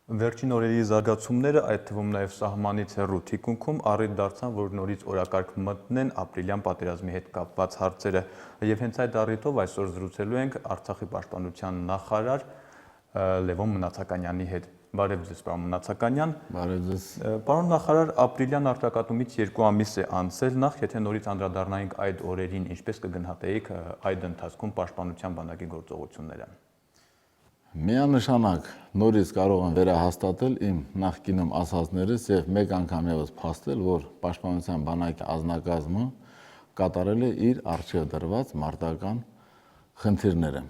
Վերջին օրերի զարգացումները, այդ թվում նաև սահմանից հեռու թիկունքում առիթ դարձան, որ նորից օրակարգ մտնեն ապրիլյան պատերազմի հետ կապված հարցերը, եւ հենց այդ առիթով այսօր զրուցելու ենք Արցախի պաշտպանության նախարար Լևոն Մնացականյանի հետ։ Բարև ձեզ, պարոն Մնացականյան։ Բարև ձեզ։ Պարոն նախարար, ապրիլյան արտակատումից 2 ամիս է անցել, նախ եթե նորից անդրադառնայինք այդ օրերին, ինչպես կգնահատեիք այդ ընթացքում պաշտպանության բանակի գործողությունները։ Միանշանակ նորից կարող եմ վերահաստատել իմ նախկինում ասածներս եւ մեկ անգամ եւս փաստել, որ պաշտպանության բանակի ազնագազմը կատարել է իր արժեվ դրված մարտական խնդիրները։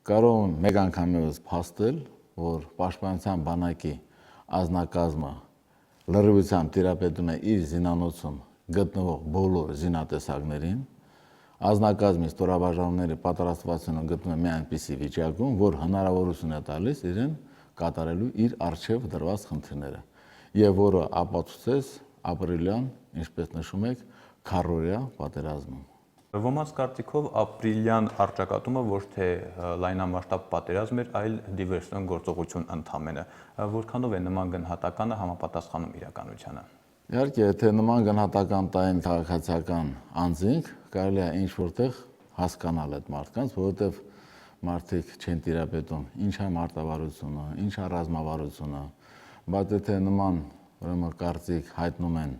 Կարող եմ մեկ անգամ եւս փաստել, որ պաշտպանության բանակի ազնագազմը լրիվությամբ տիրապետում է իր զինանոցում գտնվող բոլոր զինատեսակներին։ Ազնագազմի ստորաբաժանումների պատրաստվածությունը գտնվում է մի այնպիսի վիճակում, որ հնարավորություն է տալիս իրեն կատարելու իր արժեվ դրված խնդիրները, եւ որը ապացուցեց ապրիլյան, ինչպես նշում եք, քառօրյա պատերազմում։ Ոմանց կարծիքով ապրիլյան առճակատումը ոչ թե լայնամասշտաբ պատերազմ էր, այլ դիվերսիոն գործողություն ընդամենը։ Որքանով է նման գնահատականը համապատասխանում իրականությանը։ Իհարկե, եթե նման գնահատական տային քաղաքացիական անձինք, կարելի է ինչ-որտեղ հասկանալ այդ մարդկանց, որովհետև մարդիկ չեն տիրապետում ինչ է մարտավարությունը, ինչ է ռազմավարությունը, բայց եթե նման կարծիք հայտնում են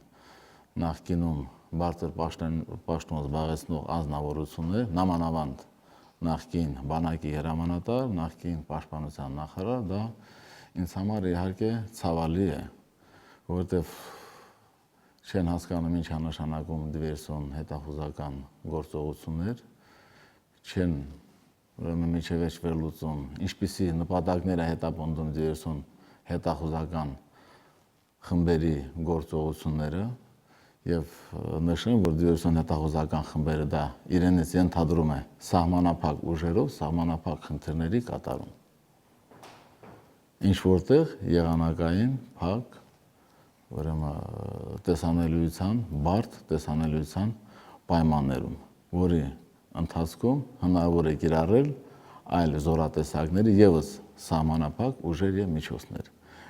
նախկինում բարձր պաշտոն զբաղեցնող անձնավորություններ, նամանավանդ նախկին բանակի հրամանատար, նախկին պաշտպանության նախարար, դա ինձ համար իհարկե ցավալի է, որովհետև չեն հասկանում ինչ է նշանակում դիվերսիոն հետախուզական գործողություններ, չեն մինչև վերջ վերլուծում, ինչպիսի նպատակներ է հետապնդում դիվերսիոն հետախուզական խմբերի գործողությունները եւ նշեմ, որ դիվերսիոն հետախուզական խմբերը դա իրենից ենթադրում է սահմանափակ ուժերով սահմանափակ խնդիրների կատարում։ Ինչ որտեղ եղանակային փակ ուրեմն տեսանելիության, բարդ տեսանելիության պայմաններում, որի ընթացքում հնարավոր է կիրառել այլ զորատեսակների եւս սահմանափակ ուժեր եւ միջոցներ։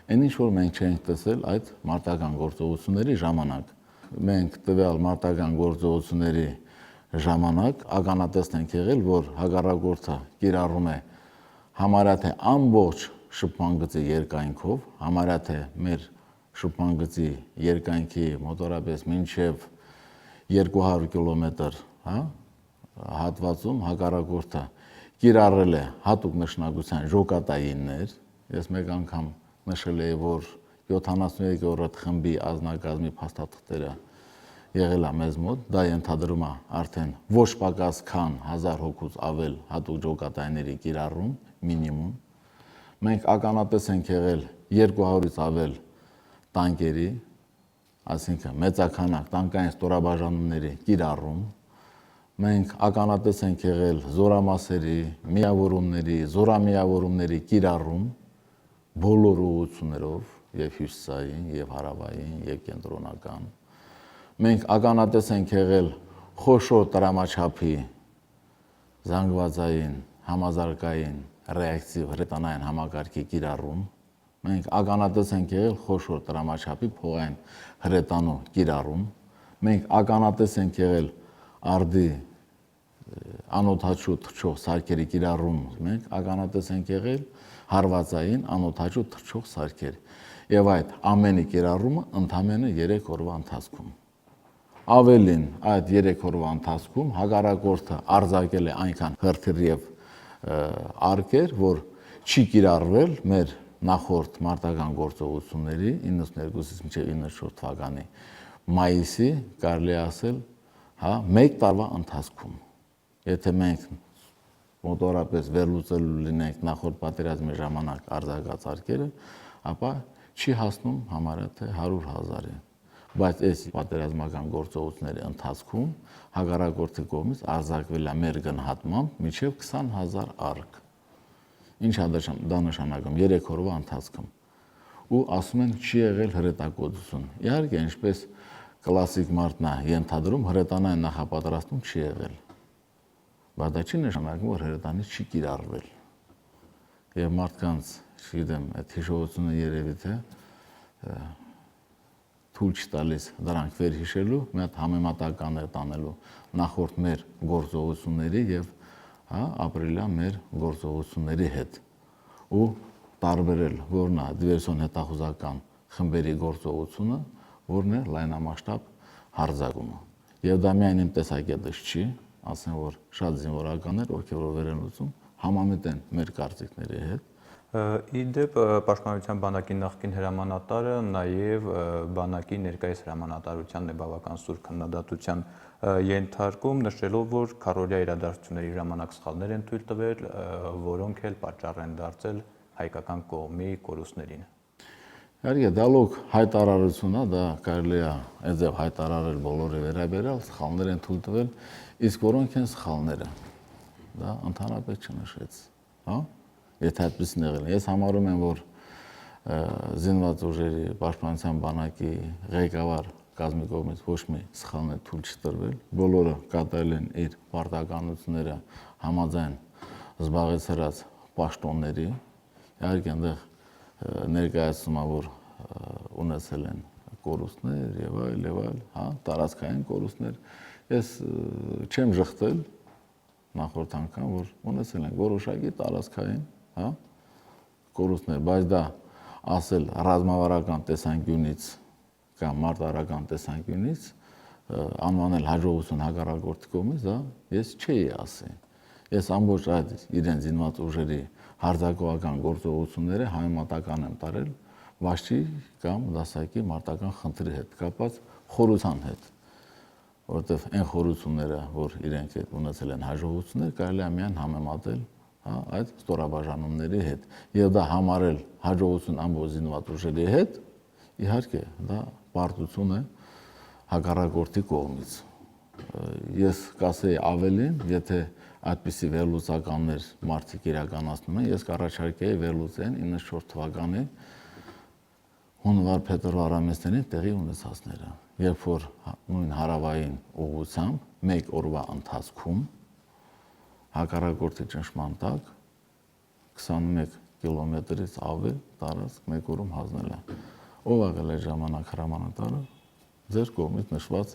Այն ինչ որ մենք չենք տեսել այդ մարտական գործողությունների ժամանակ, մենք տվյալ մարտական գործողությունների ժամանակ ականատես ենք եղել, որ հակառակորդը կիրառում է համարյա թե ամբողջ շփման գծի երկայնքով, համարյա թե մեր շփման գծի երկայնքի մոտավորապես մինչև 200 կիլոմետր, հատվածում հակառակորդը կիրառել է հատուկ նշանակության ժոկատայիններ, ես մեկ անգամ նշել եմ, որ 73-րդ խմբի ազնագազմի փաստաթղթերը եղել է մեզ մոտ, դա ենթադրում է արդեն ոչ պակաս քան 1000 հոգուց ավել հատուկ ժոկատայինների կիրառում մինիմում։ Մենք ականատես ենք եղել 200-ից ավել տանկերի, այսինքն մեծաքանակ տանկային ստորաբաժանումների կիրառում։ Մենք ականատես ենք եղել զորամասերի, միավորումների, զորամիավորումների կիրառում բոլոր ուղղություններով, եւ հյուսիսային, եւ հարավային, եւ կենտրոնական։ Մենք ականատես ենք եղել խոշոր տրամաչափի զանգվածային, համազարգային, ռեակտիվ հրետանային համակարգի կիրառում։ Մենք ականատես ենք եղել խոշոր տրամաչափի փողային հրետանու կիրառում։ Մենք ականատես ենք եղել արդի անօդաչու թռչող սարքերի կիրառում, մենք ականատես ենք եղել հարվածային անօդաչու թռչող սարքեր եւ այդ ամենի կիրառումը ընդամենը 3 օրվա ընթացքում։ Ավելին, այդ 3 օրվա ընթացքում հակառակորդը արձակել է այնքան հրթիռ եւ արկեր, որ չի կիրառվել մեր նախորդ մարտական գործողությունների 92-ից մինչև 94 թվականի մայիսի, կարելի ասել, մեկ տարվա ընթացքում։ Եթե մենք մոտորապես վերլուծելու լինենք նախորդ պատերազմի ժամանակ արձակած արկերը, ապա չի հասնում համարյա թե 100,000-ի։ Բայց այս պատերազմական գործողությունների ընթացքում հակառակորդի կողմից արձակվել է մեր գնահատմամբ մինչև 20,000 արկ։ Ինչ է դա նշանակում 3 օրվա ընթացքում։ Ու ասում են չի եղել հրետակոծություն։ Իհարկե, ինչպես կլասիկ մարդն է ենթադրում, հրետանային նախապատրաստում չի եղել։ Բայց դա չի նշանակում, որ հրետանից չի կիրառվել։ Եվ մարդկանց չգիտեմ, այդ հիշողությունը երևի թե թույլ չտալիս դրանք վերհիշելու, մի հատ համեմատական է տանելու նախորդ մեր գործողությունների եւ ապրիլյան մեր գործողությունների հետ ու տարբերել որն է դիվերսիոն հետախուզական խմբերի գործողությունը, որն է լայնամասշտաբ հարձակումը։ Եվ դա միայն իմ տեսակետս չի, ասեմ որ շատ զինվորականներ, ովքեր որ են լուծում, համամիտ են մեր կարծիքների հետ։ Իդեպ Պաշտպանության բանակի նախկին հրամանատարը նաև բանակի ներկայիս հրամանատարության բավական սուր քննադատության ենթարկում, նշելով, որ քառօրյա իրադարձությունների ժամանակ սխալներ են թույլ տվել, որոնք էլ պատճառ են դարձել հայկական կողմի կորուստներին։ Իհարկե դա լոկ հայտարարություն է, դա կարելի է այդպես հայտարարել բոլորի վերաբերյալ, սխալներ են թույլ տվել, իսկ որոնք են սխալները։ Դա ընդհանրապես չնշեց, հա։ Եթե այդպեսին եղել է, ես համարում եմ, որ զինված ուժերի պաշտպանության բանակի ղեկավար կազմի կողմից ոչ մի սխալներ թույլ չտրվել, բոլորը կատարել են իր պարտականությունները համաձայն զբաղեցրած պաշտոնների, իհարկե այնտեղ ներկայացում է, որ ունեցել են կորուստներ եւ այլ, հա, տարածքային կորուստներ, ես չեմ ժխտել նախորդ անգամ, որ ունեցել են որոշակի տարածքային կորուստներ, բայց դա ասել ռազմավարական տեսանկյունից կամ մարտահրավերական տեսանկյունից անվանել հաջողություն հակառակորդի կողմից, դա ես չէի ասի։ Ես ամբողջ այդ իրեն զինված ուժերի հարձակողական գործողությունները համեմատական եմ տարել վաշի կամ դասակի մարտական խնդրի հետ կապված խորության հետ, որովհետև այն խորությունները, որ իրենք ունեցել են հաջողություններ, կարելի է միայն համեմատել այդ ստորաբաժանումների հետ եւ դա համարել հաջողություն ամբողջ զինված ուժերի հետ, իհարկե դա պարտություն է հակառակորդի կողմից։ Ես կասեի ավելին, եթե այդպիսի վերլուծականներ մարդիկ իրականացնում են, ես կառաջարկեի վերլուծեն 94 թվականի հունվար-փետրվար ամիսներին տեղի ունեցածները, երբ որ նույն հարավային ուղղությամբ մեկ օրվա ընթացքում հակառակորդի ճնշման տակ 21 կիլոմետրից ավել տարածք մեկ օրում հանձնել է։ Ով աղել է ժամանակ հրամանատարը, ձեր կողմից նշված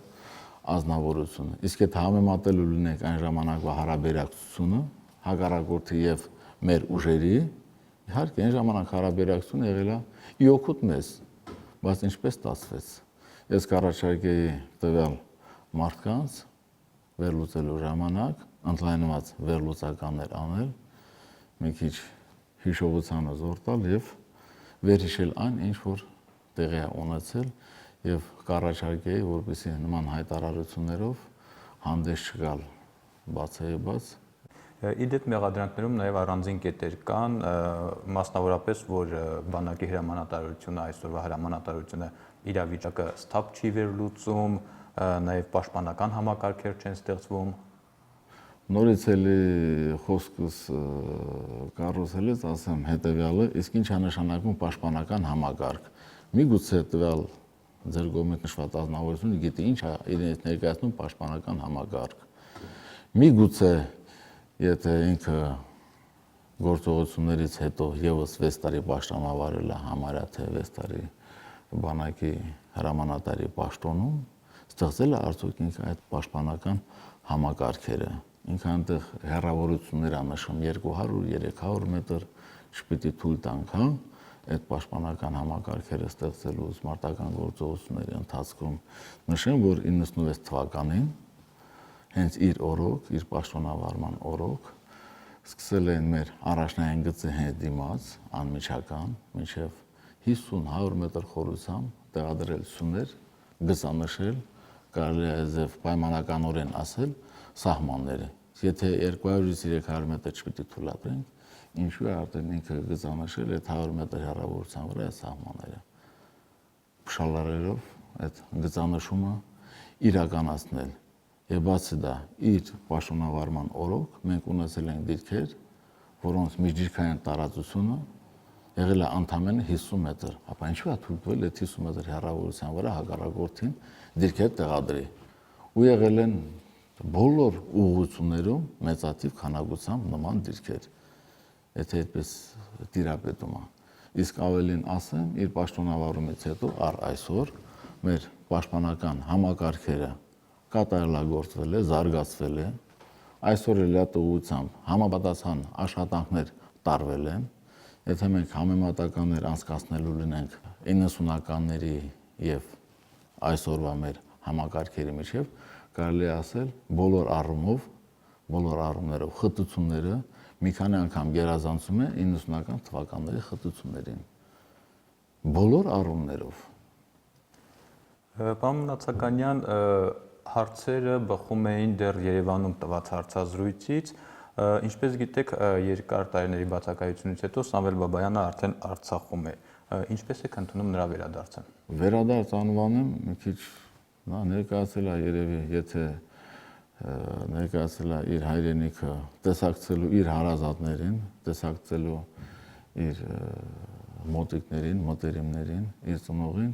ազնվորությունը։ Իսկ եթե համեմատելու լինենք այն ժամանակվա հարաբերակցությունը հակառակորդի եւ մեր ուժերի, իհարկե այն ժամանակ հարաբերակցությունը եղել է ի օգուտ մեզ, բայց ինչպես ստացվեց։ Ես կառաջարկեի տվյալ մարդկանց վերլուծելու ժամանակ ընդլայնված վերլուծականներ անել, մի քիչ հիշողությանը զոր տալ եւ վերհիշել այն, ինչ որ տեղի է ունեցել եւ կառաջարկեի, որպեսզի նման հայտարարություններով հանդես չգալ բացայբաց։ Իդեպ մեղադրանքներում նաև առանձին կետեր կան, մասնավորապես, որ բանակի հրամանատարությունը, այսօրվա հրամանատարությունը իրավիճակը սթափ չի վերլուծում, նաև պաշտպանական համակարգեր չեն ստեղծվում։ Նորից էլի խոսքս կառուցելուց ասեմ հետեւյալը, իսկ ինչ է նշանակում պաշտպանական համակարգ։ Միգուցե տվյալ ձեր կողմից նշված ազնվորությունը գիտի ինչ է իրենից ներկայացնում պաշտպանական համակարգ։ Միգուցե եթե ինքը գործողություններից հետո եւս 6 տարի պաշտոնավարել է, համարյա թե 6 տարի բանակի հրամանատարի պաշտոնում, ստեղծել է արդյոք ինքը այդ պաշտպանական համակարգերը։ Ինքը այնտեղ հեռավորություններ է նշում 200-300 մետր, չպիտի թույլ տանք, հա, այդ պաշտպանական համակարգերը ստեղծելու մարտական գործողությունների ընթացքում։ Նշեմ, որ 96 թվականին հենց իր օրոք, իր պաշտոնավարման օրոք սկսել են մեր առաջնային գծի հետ դիմաց անմիջական մինչև 50-100 մետր խորությամբ տեղադրել սյուներ, գծանշել, կարելի է ձև պայմանականորեն ասել սահմանները։ Եթե 200-300 մետր չպիտի թույլատրենք, ինչու է արդեն ինքը գծանշել այդ 100 մետր հեռավորության վրա այդ սահմանները։ Փշալարելով այդ գծանշումը իրականացնել։ Եվ բացի դա, իր պաշտոնավարման օրոք մենք ունեցել ենք դիրքեր, որոնց միջդիրքային տարածությունը եղել է ընդամենը 50 մետր, ապա ինչու է թույլ տվել այդ 50 մետր հեռավորության վրա հակառակորդին դիրքեր տեղադրի։ Ու եղել են բոլոր ուղղություններում մեծաթիվ քանակությամբ նման դիրքեր։ եթե այդպես տիրապետում է։ Իսկ ավելին ասեմ, իր պաշտոնավարումից հետո առ այսօր մեր պաշտպանական համակարգերը կատարելագործվել է, զարգացվել է։ Այսօր էլ լիատուությամբ համապատասխան աշխատանքներ տարվել են։ Եթե մենք համեմատականներ անցկացնելու լինենք 90-ականների եւ այսօրվա մեր համակարգերի միջև, կարելի է ասել բոլոր առումներով խտությունները մի քանի անգամ գերազանցում է 90-ական թվականների խտություններին։ Բոլոր առումներով։ Պարոն Մնացականյան, հարցերը բխում էին դեռ Երևանում տված հարցազրույցից, ինչպես գիտեք, երկար տարիների բացակայությունից հետո Սամվել Բաբայանը արդեն Արցախում է։ Ինչպես եք ընդունում նրա վերադարձը։ Վերադարձ անվանեմ մի քիչ ներկայացել է երևի, եթե ներկայացել է իր հայրենիքը, տեսակցելու իր հարազատներին, տեսակցելու իր մոտիկներին, մտերիմներին, իր ծնողին,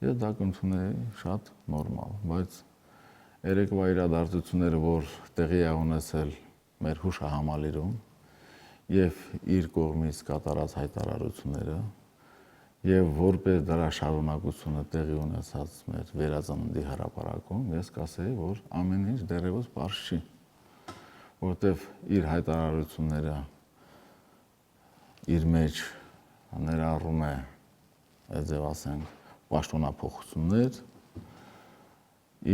ես դա կընդունեի շատ նորմալ, բայց երեկվա իրադարձությունները, որ տեղի է ունեցել մեր հուշահամալիրում եւ իր կողմից կատարած հայտարարությունները եւ որպես դրա շարունակությունը տեղի ունեցած մեր վերածննդի հրապարակում, ես կասեի, որ ամեն ինչ դեռևս պարզ չի, որտեվ իր հայտարարությունները իր մեջ ներառում է, այդպես ասենք, պաշտոնափոխություններ,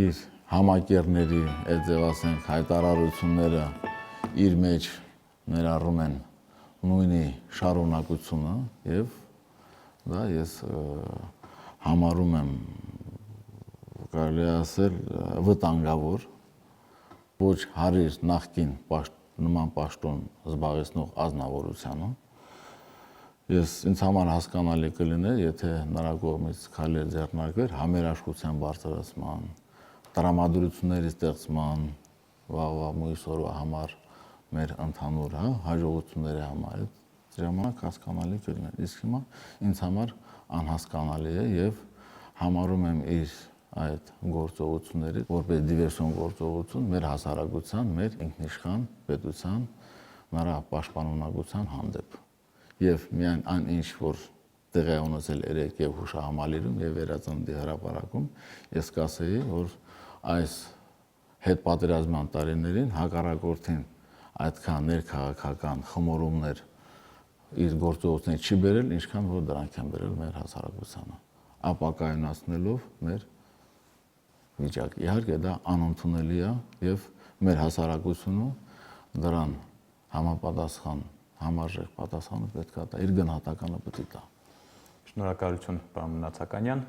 իր համակերների, այդպես ասենք, հայտարարությունները իր մեջ ներառում են նույնի շարունակությունը եւ դա ես համարում եմ, կարելի է ասել, վտանգավոր, ոչ հարիր նախկին նման պաշտոն զբաղեցնող ազնվորությանը։ Ինձ համար հասկանալի կլիներ, եթե նրա կողմից քայլեր ձեռնարկվեր համերաշխության բարձրացման, տրամադրությունների ստեղծման, վաղվա մյուս օրվա համար մեր ընդհանուր հաջողությունների համար, ժամանակ հասկանալի կլիներ։ Իսկ հիմա ինձ համար անհասկանալի է եւ համարում եմ իր այդ գործողությունները որպես դիվերսիոն գործողություն մեր հասարակության, մեր ինքնիշխան պետության, նրա պաշտպանունակության հանդեպ։ Եվ միայն այն ինչ որ տեղի է ունեցել երեք եւ հուշահամալիրում եւ վերածննդի հրապարակում, ես կասեի, որ այս հետպատերազմյան տարիներին հակառակորդին այդքան ներքաղաքական խմորումներ իր գործողությունները չի բերել, ինչքան որ դրանք են բերել մեր հասարակությանը, ապակայունացնելով մեր վիճակը։ Իհարկե դա անընդունելի է եւ մեր հասարակությունը դրան համապատասխան, համարժեք պատասխանը պետք է տա, իր գնահատականը պետք է տա։ Շնորհակալություն, պարոն Մնացականյան։